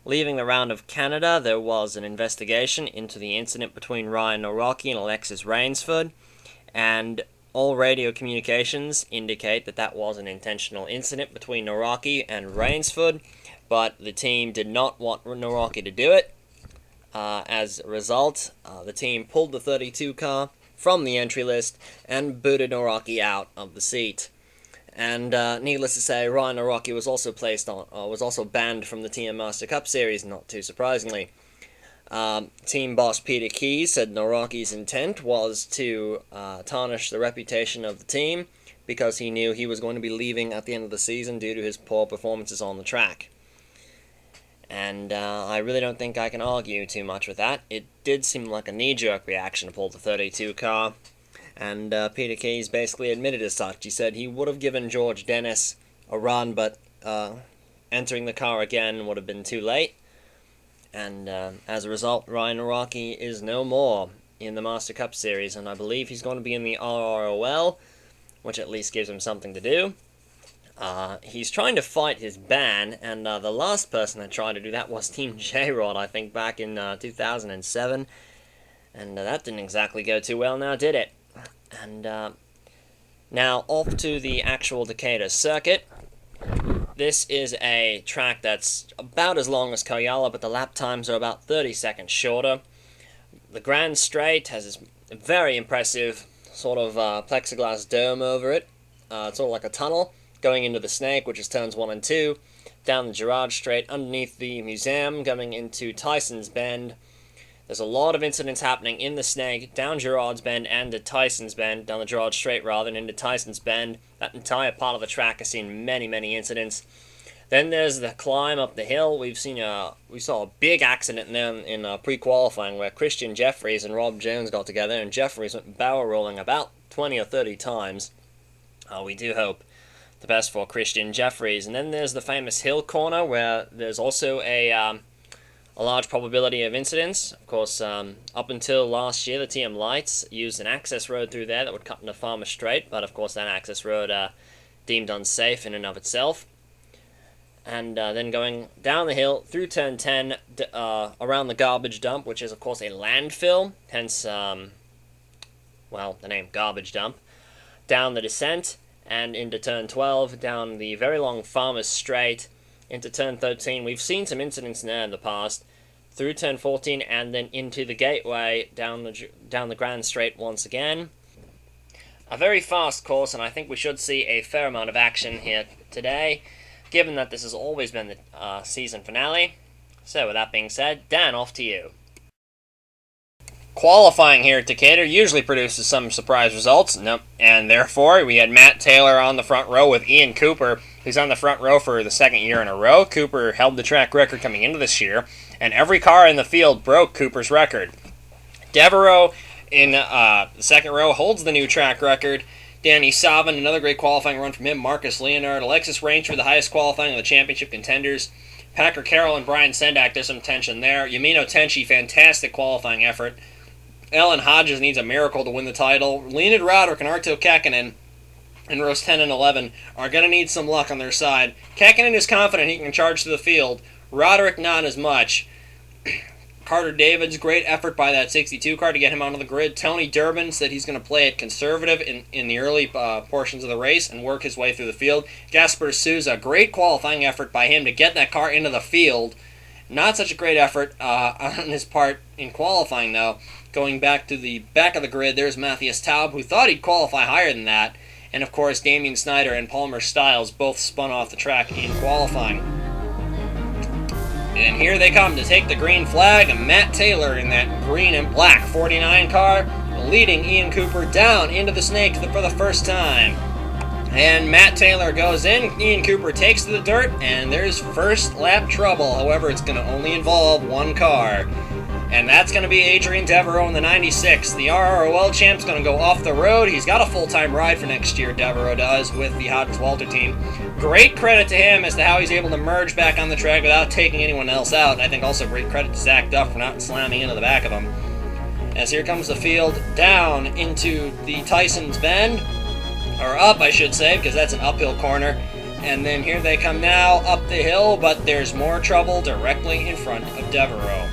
Leaving the round of Canada, there was an investigation into the incident between Ryan Norocki and Alexis Rainsford, and all radio communications indicate that that was an intentional incident between Norocki and Rainsford, but the team did not want Norocki to do it. As a result, the team pulled the 32 car from the entry list and booted Norocki out of the seat. And needless to say, Ryan Norocki was also banned from the TM Master Cup Series, not too surprisingly. Team boss Peter Keyes said Norocki's intent was to tarnish the reputation of the team because he knew he was going to be leaving at the end of the season due to his poor performances on the track. And I really don't think I can argue too much with that. It did seem like a knee-jerk reaction to pull the 32 car. And Peter Keyes basically admitted as such. He said he would have given George Dennis a run, but entering the car again would have been too late. And as a result, Ryan Norocki is no more in the Master Cup Series, and I believe he's going to be in the RROL, which at least gives him something to do. He's trying to fight his ban, and the last person that tried to do that was Team J-Rod, I think, back in 2007. And that didn't exactly go too well now, did it? And now off to the actual Decatur circuit. This is a track that's about as long as Koyala, but the lap times are about 30 seconds shorter. The Grand Straight has this very impressive sort of plexiglass dome over it. It's sort of like a tunnel going into the Snake, which is turns 1 and 2. Down the Girard Straight, underneath the museum, going into Tyson's Bend. There's a lot of incidents happening in the Snake, down Girard's Bend and to Tyson's Bend, down the Girard Straight rather, and into Tyson's Bend. That entire part of the track has seen many, many incidents. Then there's the climb up the hill. We saw a big accident in pre-qualifying where Christian Jeffries and Rob Jones got together, and Jeffries went barrel rolling about 20 or 30 times. We do hope the best for Christian Jeffries. And then there's the famous hill corner where there's also a large probability of incidents. Of course, up until last year, the TM Lights used an access road through there that would cut into Farmer Strait, but of course that access road deemed unsafe in and of itself. And then going down the hill through turn 10 around the garbage dump, which is of course a landfill, hence, the name garbage dump, down the descent, and into turn 12, down the very long Farmer's Strait, into turn 13. We've seen some incidents there in the past, through turn 14, and then into the gateway, down the Grand Straight once again. A very fast course, and I think we should see a fair amount of action here today, given that this has always been the season finale. So with that being said, Dan, off to you. Qualifying here at Decatur usually produces some surprise results, and therefore we had Matt Taylor on the front row with Ian Cooper, who's on the front row for the second year in a row. Cooper held the track record coming into this year, and every car in the field broke Cooper's record. Devereaux in the second row holds the new track record. Danny Savin, another great qualifying run from him. Marcus Leonard, Alexis Ranger, the highest qualifying of the championship contenders. Packer Carroll and Brian Sendak, there's some tension there. Yamino Tenchi, fantastic qualifying effort. Ellen Hodges needs a miracle to win the title. Leonid Roderick and Arto Kakkonen in rows 10 and 11 are going to need some luck on their side. Kakkonen is confident he can charge to the field. Roderick not as much. Carter David's great effort by that 62 car to get him onto the grid. Tony Durbin said he's going to play it conservative in the early portions of the race and work his way through the field. Gasper Souza, great qualifying effort by him to get that car into the field. Not such a great effort on his part in qualifying, though. Going back to the back of the grid, there's Matthias Taub, who thought he'd qualify higher than that. And, of course, Damian Snyder and Palmer Stiles both spun off the track in qualifying. And here they come to take the green flag. Matt Taylor in that green and black 49 car, leading Ian Cooper down into the Snake for the first time. And Matt Taylor goes in, Ian Cooper takes to the dirt, and there's first lap trouble. However, it's going to only involve one car. And that's going to be Adrian Devereaux in the 96. The RROL champ's going to go off the road. He's got a full-time ride for next year, Devereaux does, with the Hodges Walter team. Great credit to him as to how he's able to merge back on the track without taking anyone else out. And I think also great credit to Zach Duff for not slamming into the back of him. As here comes the field down into the Tyson's Bend. Or up, I should say, because that's an uphill corner. And then here they come now up the hill, but there's more trouble directly in front of Devereaux.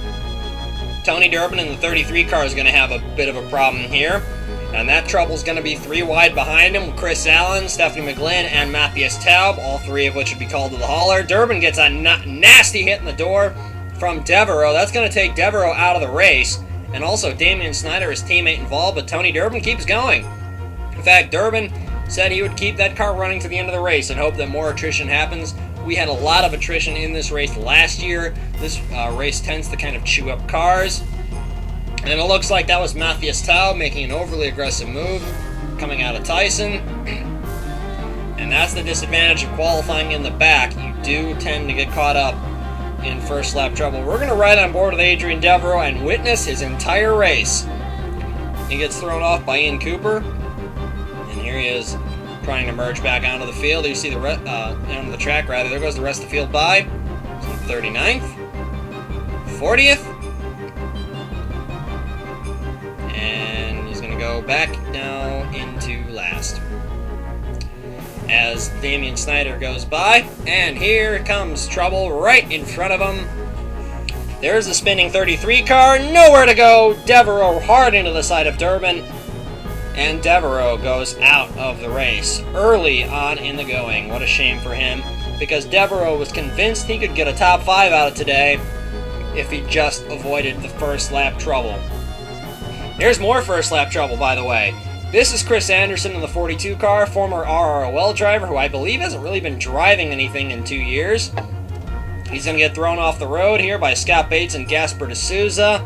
Tony Durbin in the 33 car is going to have a bit of a problem here. And that trouble's going to be 3 wide behind him, Chris Allen, Stephanie McGlynn, and Matthias Taub, all 3 of which would be called to the hauler. Durbin gets a nasty hit in the door from Devereaux. That's going to take Devereaux out of the race. And also Damian Snyder, his teammate, involved, but Tony Durbin keeps going. In fact, Durbin said he would keep that car running to the end of the race and hope that more attrition happens. We had a lot of attrition in this race last year. This race tends to kind of chew up cars. And it looks like that was Matthias Taub making an overly aggressive move coming out of Tyson. And that's the disadvantage of qualifying in the back. You do tend to get caught up in first lap trouble. We're going to ride on board with Adrian Devereaux and witness his entire race. He gets thrown off by Ian Cooper. And here he is trying to merge back onto the field. You see onto the track, rather. There goes the rest of the field by. 39th. 40th. And he's going to go back now into last as Damian Snyder goes by. And here comes trouble right in front of him. There's the spinning 33 car. Nowhere to go. Devereaux hard into the side of Durbin. And Devereaux goes out of the race early on in the going. What a shame for him, because Devereaux was convinced he could get a top 5 out of today if he just avoided the first lap trouble. There's more first lap trouble, by the way. This is Chris Anderson in the 42 car, former RROL driver, who I believe hasn't really been driving anything in 2 years. He's going to get thrown off the road here by Scott Bates and Gasper D'Souza,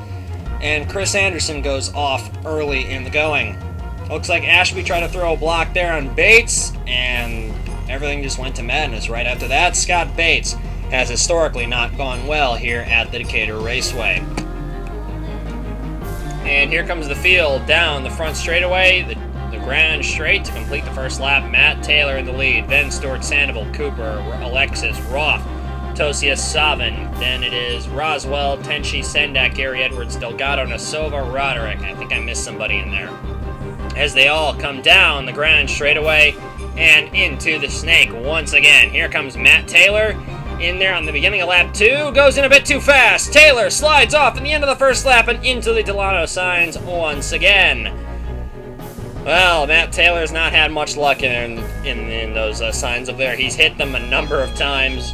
and Chris Anderson goes off early in the going. Looks like Ashby tried to throw a block there on Bates, and everything just went to madness right after that. Scott Bates has historically not gone well here at the Decatur Raceway. And here comes the field down the front straightaway, the Grand Straight to complete the first lap. Matt Taylor in the lead, then Stuart Sandoval, Cooper, Alexis, Roth, Tosius Savin. Then it is Roswell, Tenchi, Sendak, Gary Edwards, Delgado, Nasova, Roderick. I think I missed somebody in there. As they all come down the Grand Straightaway and into the Snake once again. Here comes Matt Taylor in there on the beginning of lap 2, goes in a bit too fast. Taylor slides off in the end of the first lap and into the Delano signs once again. Well, Matt Taylor's not had much luck in those signs up there. He's hit them a number of times,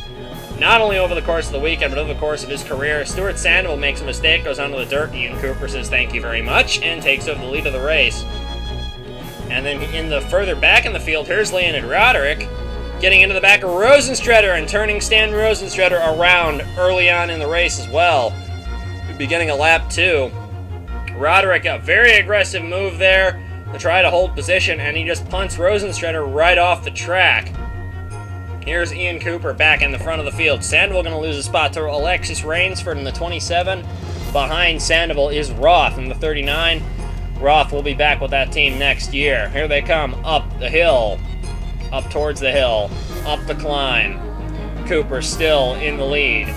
not only over the course of the weekend, but over the course of his career. Stuart Sandoval makes a mistake, goes onto the dirt. Ian Cooper says thank you very much and takes over the lead of the race. And then in the further back in the field, here's Leonid Roderick getting into the back of Rosenstretter and turning Stan Rosenstretter around early on in the race as well. Beginning of lap 2. Roderick, a very aggressive move there to try to hold position, and he just punts Rosenstretter right off the track. Here's Ian Cooper back in the front of the field. Sandoval going to lose a spot to Alexis Rainsford in the 27. Behind Sandoval is Roth in the 39. Roth will be back with that team next year. Here they come up the hill. Up towards the hill, up the climb. Cooper still in the lead.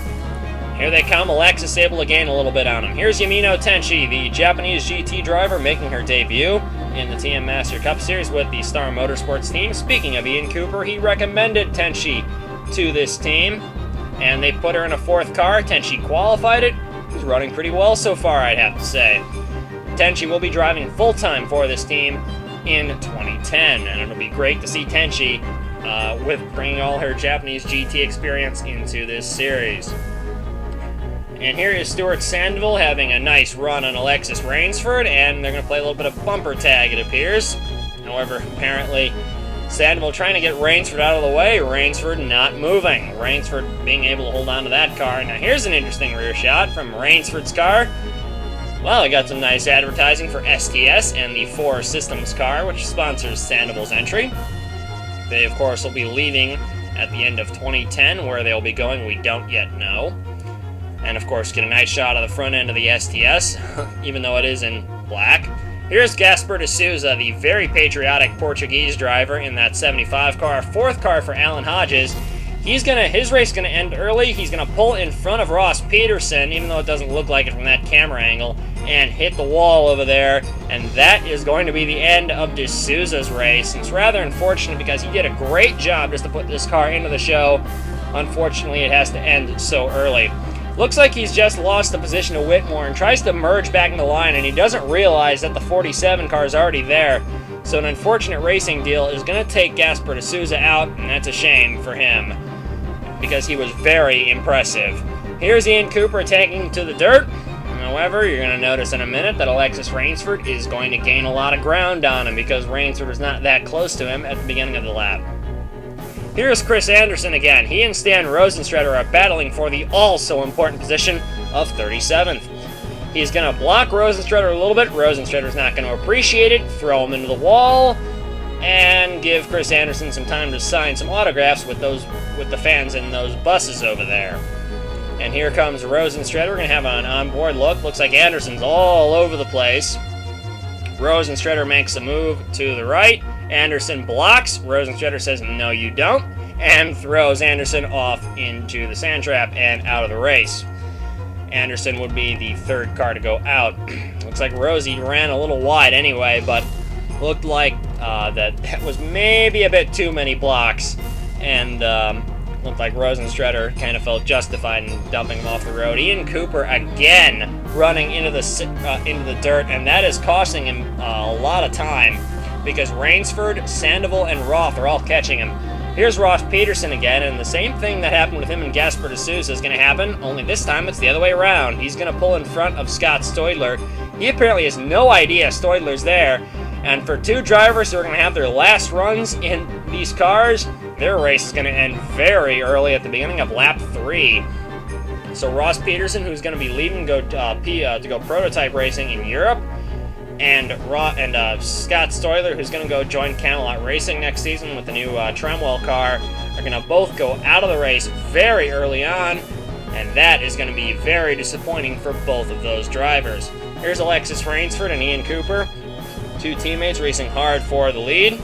Here they come. Alexis able to gain a little bit on him. Here's Yamino Tenchi, the Japanese GT driver, making her debut in the TM Master Cup Series with the Star Motorsports team. Speaking of Ian Cooper, he recommended Tenchi to this team, and they put her in a 4th car. Tenchi qualified it. He's running pretty well so far, I'd have to say. Tenchi will be driving full-time for this team in 2010, and it'll be great to see Tenchi with bringing all her Japanese GT experience into this series. And here is Stuart Sandoval having a nice run on Alexis Rainsford, and they're going to play a little bit of bumper tag, it appears. However, apparently Sandoval trying to get Rainsford out of the way, Rainsford not moving. Rainsford being able to hold on to that car. Now here's an interesting rear shot from Rainsford's car. Well, I got some nice advertising for STS and the 4 Systems car, which sponsors Sandoval's entry. They, of course, will be leaving at the end of 2010. Where they'll be going, we don't yet know. And, of course, get a nice shot of the front end of the STS, even though it is in black. Here's Gasper D'Souza, the very patriotic Portuguese driver in that 75 car. 4th car for Alan Hodges. His race is gonna end early. He's gonna pull in front of Ross Peterson, even though it doesn't look like it from that camera angle. and hit the wall over there, and that is going to be the end of D'Souza's race. It's rather unfortunate because he did a great job just to put this car into the show. Unfortunately, it has to end so early. Looks like he's just lost the position to Whitmore and tries to merge back in the line, and he doesn't realize that the 47 car is already there. So an unfortunate racing deal is going to take Gaspar D'Souza out, and that's a shame for him because he was very impressive. Here's Ian Cooper taking to the dirt. However, you're going to notice in a minute that Alexis Rainsford is going to gain a lot of ground on him because Rainsford was not that close to him at the beginning of the lap. Here's Chris Anderson again. He and Stan Rosenstrader are battling for the also-important position of 37th. He's going to block Rosenstrader a little bit. Rosenstrader's not going to appreciate it, throw him into the wall, and give Chris Anderson some time to sign some autographs with the fans in those buses over there. And here comes Rosenstrader. We're going to have an onboard look. Looks like Anderson's all over the place. Rosenstrader makes a move to the right. Anderson blocks. Rosenstrader says, "No, you don't," and throws Anderson off into the sand trap and out of the race. Anderson would be the third car to go out. Looks like Rosie ran a little wide anyway, but looked like that was maybe a bit too many blocks, and looked like Rosenstrader kind of felt justified in dumping him off the road. Ian Cooper again running into the dirt, and that is costing him a lot of time because Rainsford, Sandoval, and Roth are all catching him. Here's Ross Peterson again, and the same thing that happened with him and Gaspar D'Souza is going to happen, only this time it's the other way around. He's going to pull in front of Scott Stoidler. He apparently has no idea Stoidler's there, and for two drivers who are going to have their last runs in these cars, their race is going to end very early at the beginning of lap 3. So Ross Peterson, who's going to be leaving to go prototype racing in Europe, and Scott Stoidler, who's going to go join Camelot Racing next season with the new Tremwell car, are going to both go out of the race very early on, and that is going to be very disappointing for both of those drivers. Here's Alexis Rainsford and Ian Cooper, two teammates racing hard for the lead.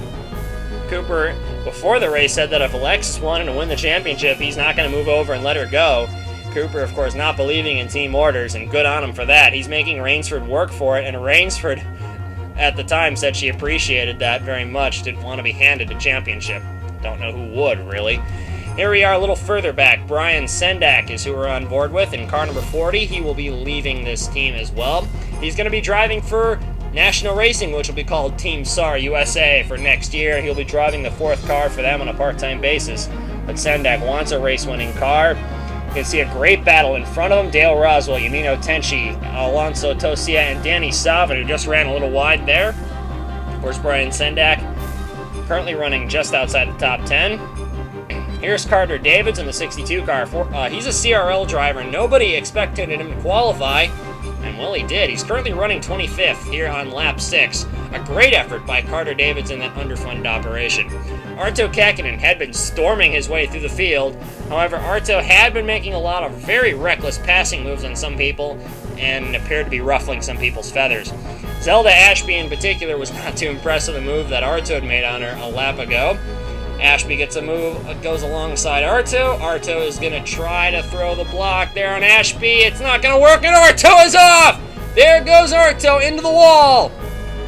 Cooper, before the race, said that if Alexis wanted to win the championship, he's not going to move over and let her go. Cooper, of course, not believing in team orders, and good on him for that. He's making Rainsford work for it, and Rainsford, at the time, said she appreciated that very much, didn't want to be handed a championship. Don't know who would, really. Here we are a little further back. Brian Sendak is who we're on board with in car number 40. He will be leaving this team as well. He's going to be driving for National Racing, which will be called Team SAR USA for next year. He'll be driving the 4th car for them on a part-time basis. But Sendak wants a race-winning car. You can see a great battle in front of him. Dale Roswell, Yamino Tenchi, Alonso Tosia, and Danny Savin, who just ran a little wide there. Of course, Brian Sendak currently running just outside the top 10. Here's Carter Davids in the 62 car. He's a CRL driver. Nobody expected him to qualify, and well, he did. He's currently running 25th here on lap 6. A great effort by Carter Davids in that underfunded operation. Arto Käkkinen had been storming his way through the field. However, Arto had been making a lot of very reckless passing moves on some people and appeared to be ruffling some people's feathers. Zelda Ashby in particular was not too impressed with the move that Arto had made on her a lap ago. Ashby gets a move, goes alongside Arto. Arto is going to try to throw the block there on Ashby. It's not going to work, and Arto is off! There goes Arto into the wall!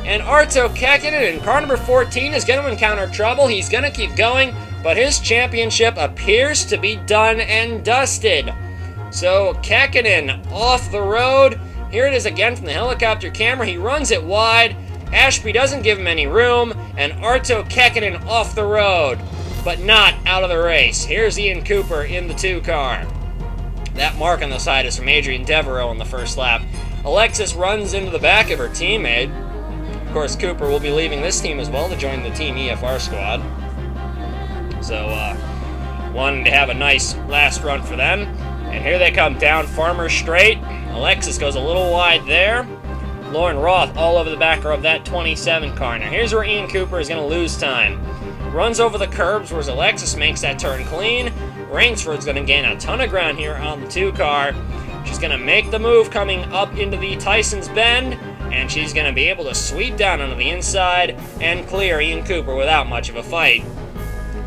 And Arto Käkkinen in car number 14 is going to encounter trouble. He's going to keep going, but his championship appears to be done and dusted. So Käkkinen off the road. Here it is again from the helicopter camera. He runs it wide. Ashby doesn't give him any room, and Arto Käkkinen off the road, but not out of the race. Here's Ian Cooper in the 2 car. That mark on the side is from Adrian Devereaux on the first lap. Alexis runs into the back of her teammate. Of course, Cooper will be leaving this team as well to join the Team EFR squad. So, wanting to have a nice last run for them. And here they come down Farmer Straight. Alexis goes a little wide there. Lauren Roth all over the back of that 27 car. Now here's where Ian Cooper is going to lose time. Runs over the curbs, whereas Alexis makes that turn clean. Rainsford's going to gain a ton of ground here on the 2 car. She's going to make the move coming up into the Tyson's Bend, and she's going to be able to sweep down onto the inside and clear Ian Cooper without much of a fight.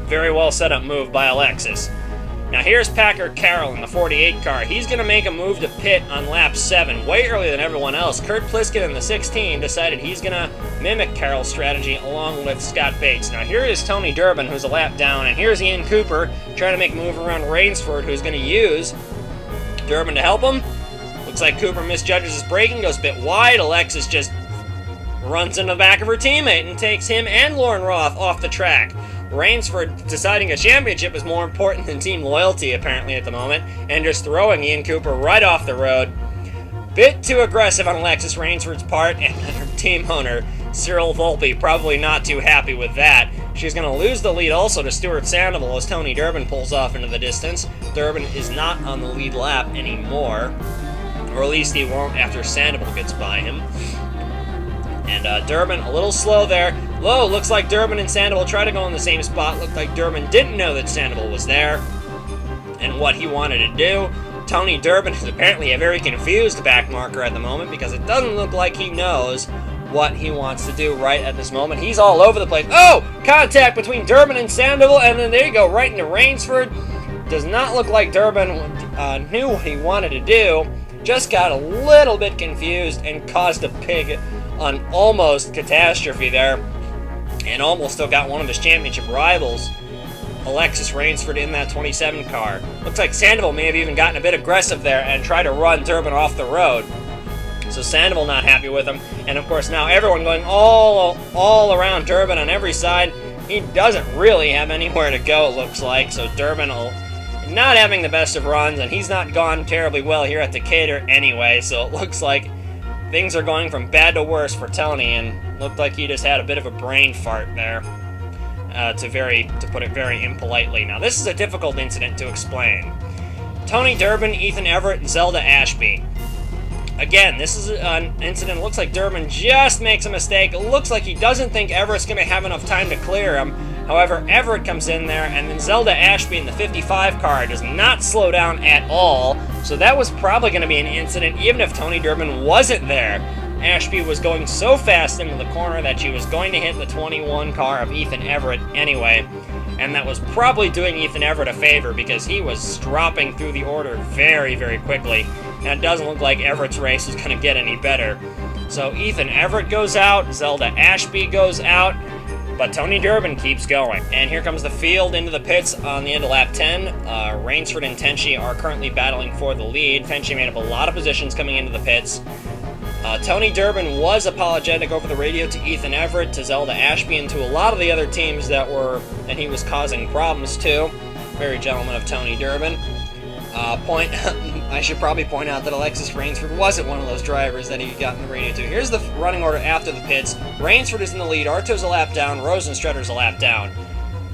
Very well set up move by Alexis. Now here's Packer Carroll in the 48 car. He's going to make a move to pit on lap 7, way earlier than everyone else. Kurt Pliskin in the 16 decided he's going to mimic Carroll's strategy along with Scott Bates. Now here is Tony Durbin, who's a lap down, and here's Ian Cooper trying to make a move around Rainsford, who's going to use Durbin to help him. Looks like Cooper misjudges his braking, goes a bit wide. Alexis just runs into the back of her teammate and takes him and Lauren Roth off the track. Rainsford deciding a championship is more important than team loyalty, apparently, at the moment, and just throwing Ian Cooper right off the road. Bit too aggressive on Alexis Rainsford's part, and her team owner, Cyril Volpe, probably not too happy with that. She's going to lose the lead also to Stuart Sandoval as Tony Durbin pulls off into the distance. Durbin is not on the lead lap anymore, or at least he won't after Sandoval gets by him. And Durbin a little slow there. Whoa, looks like Durbin and Sandoval try to go in the same spot. Looked like Durbin didn't know that Sandoval was there and what he wanted to do. Tony Durbin is apparently a very confused back marker at the moment because it doesn't look like he knows what he wants to do right at this moment. He's all over the place. Oh! Contact between Durbin and Sandoval, and then there you go, right into Rainsford. Does not look like Durbin knew what he wanted to do. Just got a little bit confused and caused a big almost catastrophe there, and almost still got one of his championship rivals, Alexis Rainsford, in that 27 car. Looks like Sandoval may have even gotten a bit aggressive there and tried to run Durbin off the road. So Sandoval not happy with him, and of course now everyone going all around Durbin on every side. He doesn't really have anywhere to go, it looks like, so Durbin not having the best of runs, and he's not gone terribly well here at Decatur anyway, so it looks like things are going from bad to worse for Tony, and looked like he just had a bit of a brain fart there, to put it very impolitely. Now, this is a difficult incident to explain. Tony Durbin, Ethan Everett, and Zelda Ashby. Again, this is an incident. It looks like Durbin just makes a mistake. It looks like he doesn't think Everett's going to have enough time to clear him. However, Everett comes in there, and then Zelda Ashby in the 55 car does not slow down at all. So that was probably going to be an incident even if Tony Durbin wasn't there. Ashby was going so fast into the corner that she was going to hit the 21 car of Ethan Everett anyway. And that was probably doing Ethan Everett a favor because he was dropping through the order very, very quickly. And it doesn't look like Everett's race is going to get any better. So Ethan Everett goes out, Zelda Ashby goes out, but Tony Durbin keeps going. And here comes the field into the pits on the end of lap 10. Rainsford and Tenchi are currently battling for the lead. Tenchi made up a lot of positions coming into the pits. Tony Durbin was apologetic over the radio to Ethan Everett, to Zelda Ashby, and to a lot of the other teams that he was causing problems to. Very gentleman of Tony Durbin. I should probably point out that Alexis Rainsford wasn't one of those drivers that he got in the radio to. Here's the running order after the pits. Rainsford is in the lead, Arto's a lap down, Rosenstrutter's a lap down.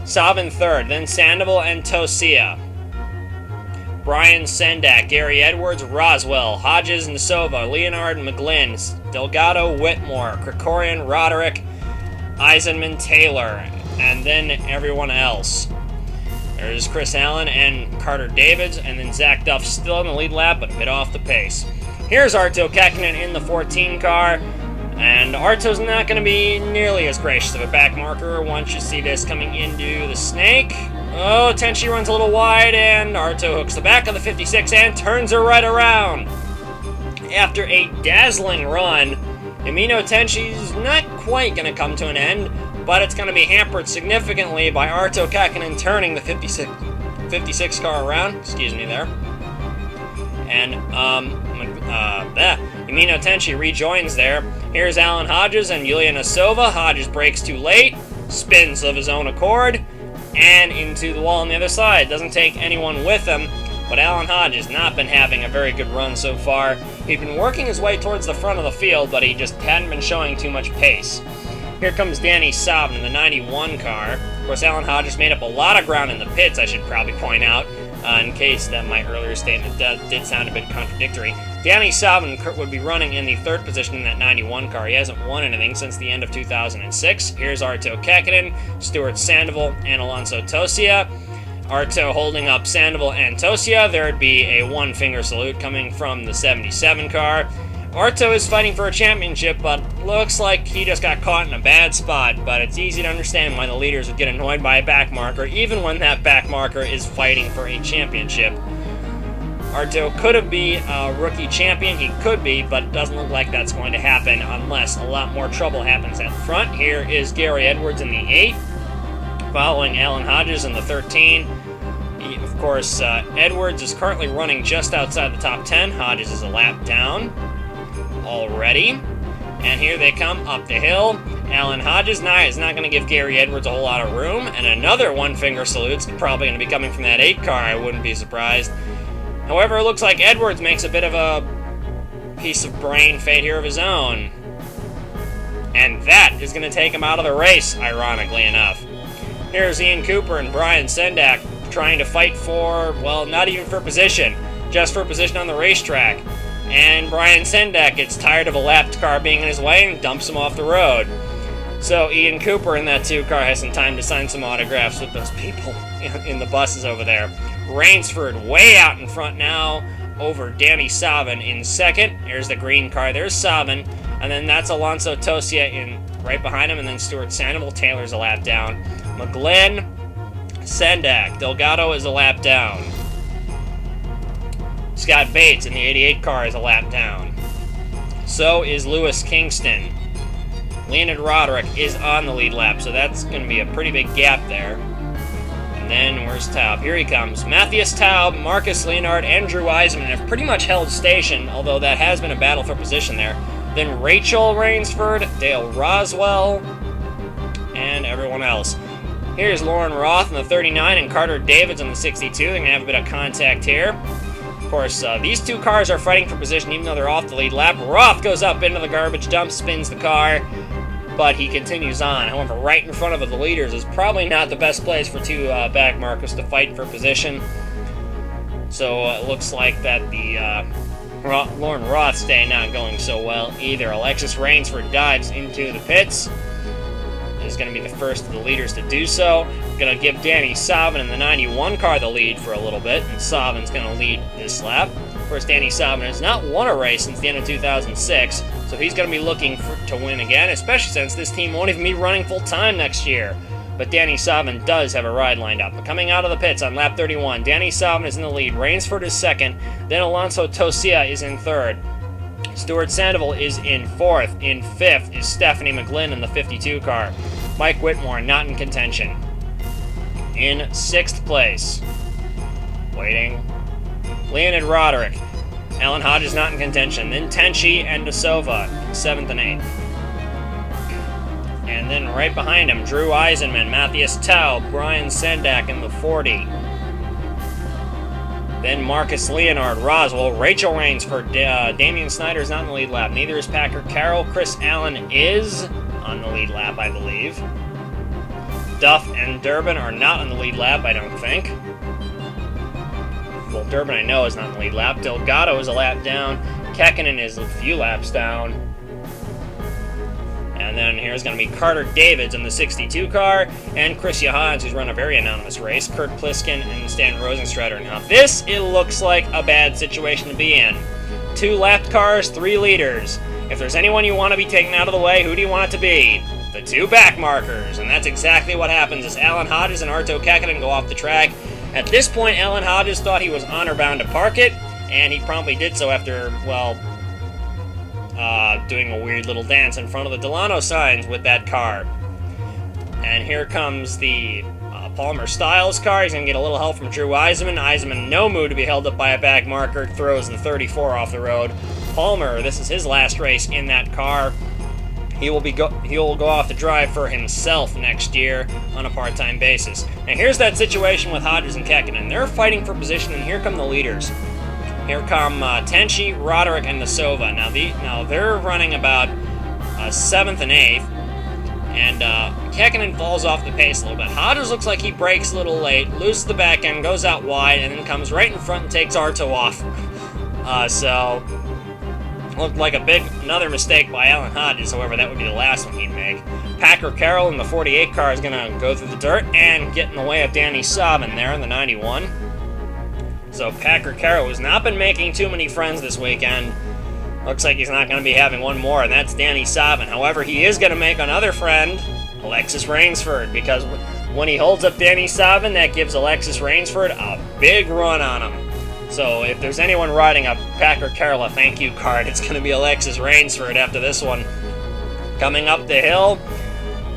Saab in third, then Sandoval and Tosia. Brian Sendak, Gary Edwards, Roswell, Hodges, Nasova, Leonard, McGlynn, Delgado, Whitmore, Krikorian, Roderick, Eisenman, Taylor, and then everyone else. There's Chris Allen and Carter Davids, and then Zach Duff still in the lead lap, but a bit off the pace. Here's Arto Kekkonen in the 14 car, and Arto's not going to be nearly as gracious of a back marker once you see this coming into the snake. Oh, Tenchi runs a little wide, and Arto hooks the back of the 56 and turns her right around. After a dazzling run, Emino Tenchi's not quite going to come to an end, but it's going to be hampered significantly by Arto Kekkonen turning the 56 car around. Excuse me there. And Emino Tenchi rejoins there. Here's Alan Hodges and Yulia Nasova. Hodges brakes too late, spins of his own accord, and into the wall on the other side. Doesn't take anyone with him, but Alan Hodges not been having a very good run so far. He'd been working his way towards the front of the field, but he just hadn't been showing too much pace. Here comes Danny Saab in the 91 car. Of course, Alan Hodges made up a lot of ground in the pits, I should probably point out, in case that my earlier statement did sound a bit contradictory. Danny Saab would be running in the third position in that 91 car. He hasn't won anything since the end of 2006. Here's Arto Kekkonen, Stuart Sandoval, and Alonso Tosia. Arto holding up Sandoval and Tosia. There would be a one-finger salute coming from the 77 car. Arto is fighting for a championship, but looks like he just got caught in a bad spot, but it's easy to understand why the leaders would get annoyed by a back marker, even when that back marker is fighting for a championship. Arto could be a rookie champion, he could be, but it doesn't look like that's going to happen unless a lot more trouble happens at the front. Here is Gary Edwards in the 8, following Alan Hodges in the 13. Of course, Edwards is currently running just outside the top 10. Hodges is a lap down already. And here they come up the hill. Alan Hodges now is not going to give Gary Edwards a whole lot of room. And another one-finger salute's probably going to be coming from that 8 car. I wouldn't be surprised. However, it looks like Edwards makes a bit of a piece of brain fade here of his own. And that is going to take him out of the race, ironically enough. Here's Ian Cooper and Brian Sendak trying to fight for, well, not even for position, just for position on the racetrack. And Brian Sendak gets tired of a lapped car being in his way and dumps him off the road. So Ian Cooper in that 2 car has some time to sign some autographs with those people in the buses over there. Rainsford way out in front now over Danny Savin in second. Here's the green car. There's Savin. And then that's Alonso Tosia in right behind him. And then Stuart Sandoval. Taylor's a lap down. McGlynn, Sendak. Delgado is a lap down. Scott Bates in the 88 car is a lap down. So is Lewis Kingston. Leonid Roderick is on the lead lap, so that's going to be a pretty big gap there. And then, where's Taub? Here he comes. Matthias Taub, Marcus Leonard, and Drew Eisenman have pretty much held station, although that has been a battle for position there. Then Rachel Rainsford, Dale Roswell, and everyone else. Here's Lauren Roth in the 39 and Carter Davids in the 62. They're going to have a bit of contact here. Of course, these 2 cars are fighting for position even though they're off the lead lap. Roth goes up into the garbage dump, spins the car, but he continues on. However, right in front of the leaders is probably not the best place for 2 back markers to fight for position. So it looks like that the Lauren Roth's day not going so well either. Alexis Rainsford dives into the pits. Is going to be the first of the leaders to do so. Going to give Danny Savin in the 91 car the lead for a little bit, and Savin's going to lead this lap. Of course, Danny Savin has not won a race since the end of 2006, so he's going to be looking to win again, especially since this team won't even be running full-time next year. But Danny Savin does have a ride lined up. But coming out of the pits on lap 31, Danny Savin is in the lead, Rainsford is second, then Alonso Tosia is in third. Stuart Sandoval is in 4th. In 5th is Stephanie McGlynn in the 52 car. Mike Whitmore not in contention. In 6th place, waiting, Leonid Roderick. Alan Hodges not in contention. Then Tenchi and DeSova in 7th and 8th. And then right behind him, Drew Eisenman, Matthias Taub, Brian Sendak in the 40. Then Marcus Leonard, Roswell, Rachel Rainsford, Damian Snyder's not in the lead lap. Neither is Packer Carroll. Chris Allen is on the lead lap, I believe. Duff and Durbin are not on the lead lap, I don't think. Well, Durbin I know is not on the lead lap. Delgado is a lap down. Kekkonen is a few laps down. And then here's going to be Carter Davids in the 62 car, and Chris Johans, who's run a very anonymous race, Kurt Pliskin, and Stan Rosenstrader. Now this, it looks like a bad situation to be in. 2 lapped cars, 3 leaders. If there's anyone you want to be taken out of the way, who do you want it to be? The 2 back markers, and that's exactly what happens as Alan Hodges and Arto Kekkonen go off the track. At this point, Alan Hodges thought he was honor-bound to park it, and he promptly did so after, well, doing a weird little dance in front of the Delano signs with that car. And here comes the Palmer Styles car. He's going to get a little help from Drew Eisenman. Eisenman, no mood to be held up by a back marker, throws the 34 off the road. Palmer, this is his last race in that car. He will go off to drive for himself next year on a part-time basis. And here's that situation with Hodges and Kekkonen. They're fighting for position, and here come the leaders. Here come Tenchi, Roderick, and Nasova. Now they're running about 7th and 8th, and Kekkonen falls off the pace a little bit. Hodges looks like he brakes a little late, loses the back end, goes out wide, and then comes right in front and takes Arto off. So looked like another mistake by Alan Hodges. However, that would be the last one he'd make. Packer Carroll in the 48 car is going to go through the dirt and get in the way of Danny Savin there in the 91. So Packer Carroll has not been making too many friends this weekend. Looks like he's not going to be having one more, and that's Danny Savin. However, he is going to make another friend, Alexis Rainsford, because when he holds up Danny Savin, that gives Alexis Rainsford a big run on him. So if there's anyone riding a Packer Carroll a thank you card, it's going to be Alexis Rainsford after this one. Coming up the hill,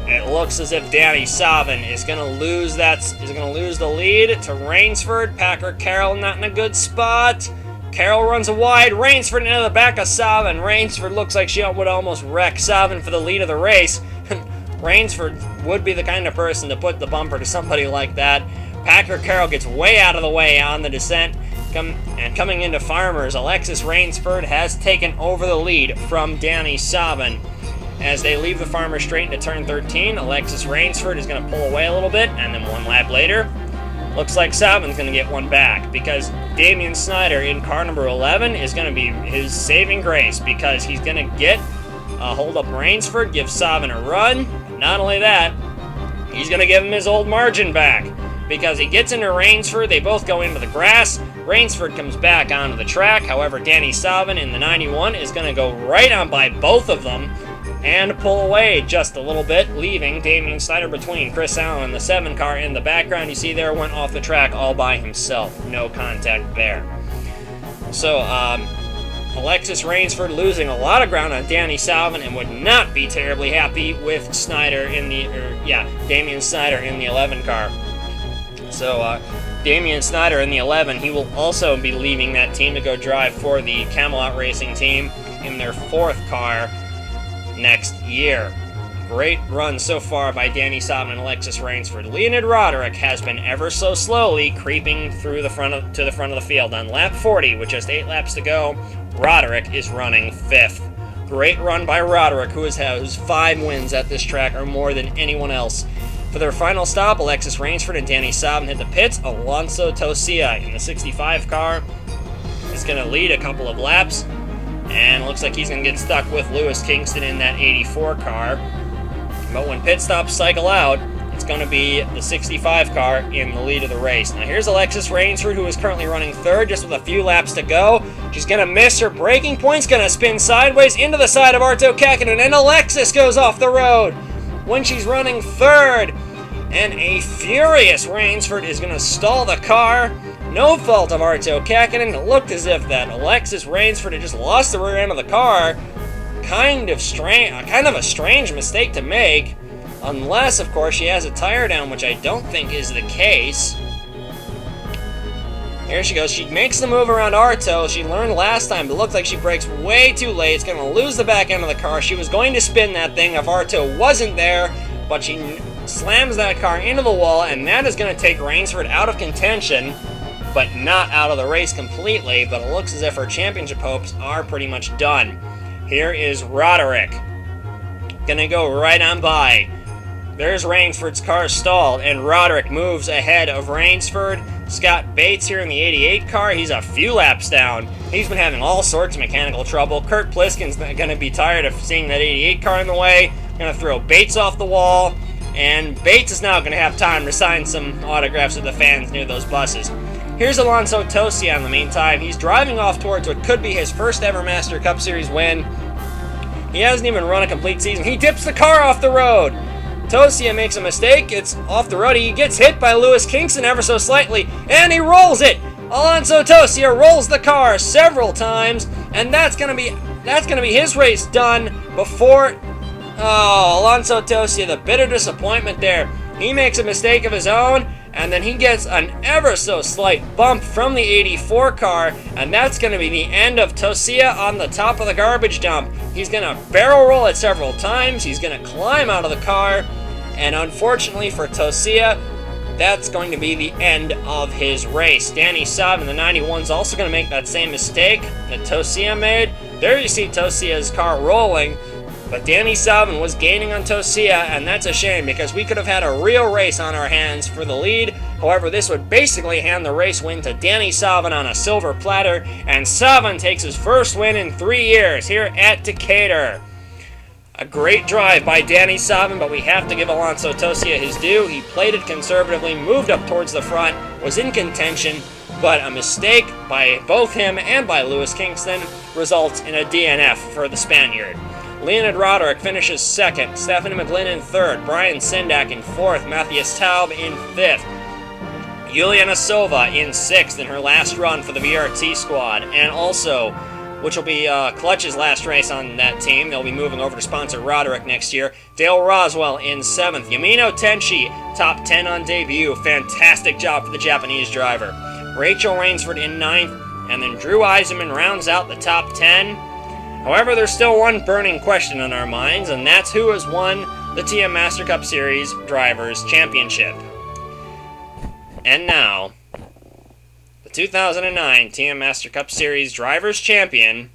it looks as if Danny Savin is going to lose the lead to Rainsford. Packer Carroll not in a good spot. Carroll runs wide. Rainsford into the back of Savin. Rainsford looks like she would almost wreck Savin for the lead of the race. Rainsford would be the kind of person to put the bumper to somebody like that. Packer Carroll gets way out of the way on the descent. Coming into Farmers, Alexis Rainsford has taken over the lead from Danny Savin. As they leave the Farmers straight into turn 13, Alexis Rainsford is going to pull away a little bit, and then one lap later, looks like Savin's going to get one back, because Damian Snyder in car number 11 is going to be his saving grace, because he's going to get hold up Rainsford, give Savin a run. But not only that, he's going to give him his old margin back, because he gets into Rainsford, they both go into the grass, Rainsford comes back onto the track. However, Danny Savin in the 91 is going to go right on by both of them and pull away just a little bit, leaving Damian Snyder between. Chris Allen, the 7 car in the background, you see there, went off the track all by himself. No contact there. So, Alexis Rainsford losing a lot of ground on Danny Savin and would not be terribly happy with Damian Snyder in the 11 car. So, Damian Snyder in the 11, he will also be leaving that team to go drive for the Camelot Racing team in their 4th car next year. Great run so far by Danny Savin and Alexis Rainsford. Leonid Roderick has been ever so slowly creeping through to the front of the field. On lap 40, with just 8 laps to go, Roderick is running 5th. Great run by Roderick, who has 5 wins at this track, or more than anyone else. For their final stop, Alexis Rainsford and Danny Savin hit the pits. Alonso Tosia in the 65 car is going to lead a couple of laps, and looks like he's going to get stuck with Lewis Kingston in that 84 car. But when pit stops cycle out, it's going to be the 65 car in the lead of the race. Now here's Alexis Rainsford, who is currently running 3rd, just with a few laps to go. She's going to miss her braking points, going to spin sideways into the side of Arto Kakkonen, and Alexis goes off the road when she's running 3rd. And a furious Rainsford is going to stall the car. No fault of Arto Kakkonen. It looked as if that Alexis Rainsford had just lost the rear end of the car. Kind of a strange mistake to make, unless, of course, she has a tire down, which I don't think is the case. Here she goes. She makes the move around Arto. She learned last time, but it looks like she brakes way too late. It's going to lose the back end of the car. She was going to spin that thing if Arto wasn't there, but she slams that car into the wall, and that is going to take Rainsford out of contention, but not out of the race completely. But it looks as if her championship hopes are pretty much done. Here is Roderick. Gonna go right on by. There's Rainsford's car stalled, and Roderick moves ahead of Rainsford. Scott Bates here in the 88 car, he's a few laps down. He's been having all sorts of mechanical trouble. Kurt Pliskin's gonna be tired of seeing that 88 car in the way. Gonna throw Bates off the wall, and Bates is now gonna have time to sign some autographs with the fans near those buses. Here's Alonso Tosia in the meantime. He's driving off towards what could be his first ever Master Cup Series win. He hasn't even run a complete season. He tips the car off the road. Tosia makes a mistake. It's off the road. He gets hit by Lewis Kingston ever so slightly, and he rolls it. Alonso Tosia rolls the car several times, and that's gonna be his race done before. Oh, Alonso Tosia, the bitter disappointment there. He makes a mistake of his own, and then he gets an ever so slight bump from the 84 car, and that's going to be the end of Tosia on the top of the garbage dump. He's going to barrel roll it several times, he's going to climb out of the car, and unfortunately for Tosia, that's going to be the end of his race. Danny Savin, the 91, is also going to make that same mistake that Tosia made. There you see Tosia's car rolling, but Danny Savin was gaining on Tosia, and that's a shame because we could have had a real race on our hands for the lead. However, this would basically hand the race win to Danny Savin on a silver platter, and Savin takes his first win in 3 years here at Decatur. A great drive by Danny Savin, but we have to give Alonso Tosia his due. He played it conservatively, moved up towards the front, was in contention, but a mistake by both him and by Lewis Kingston results in a DNF for the Spaniard. Leonid Roderick finishes second, Stephanie McGlynn in third, Brian Sindak in fourth, Matthias Taub in fifth, Juliana Silva in sixth in her last run for the VRT squad, and also, which will be Clutch's last race on that team, they'll be moving over to sponsor Roderick next year, Dale Roswell in seventh, Yamino Tenchi, top 10 on debut, fantastic job for the Japanese driver, Rachel Rainsford in ninth, and then Drew Eisenman rounds out the top 10. However, there's still one burning question on our minds, and that's who has won the TM Master Cup Series Drivers' Championship. And now, the 2009 TM Master Cup Series Drivers' Champion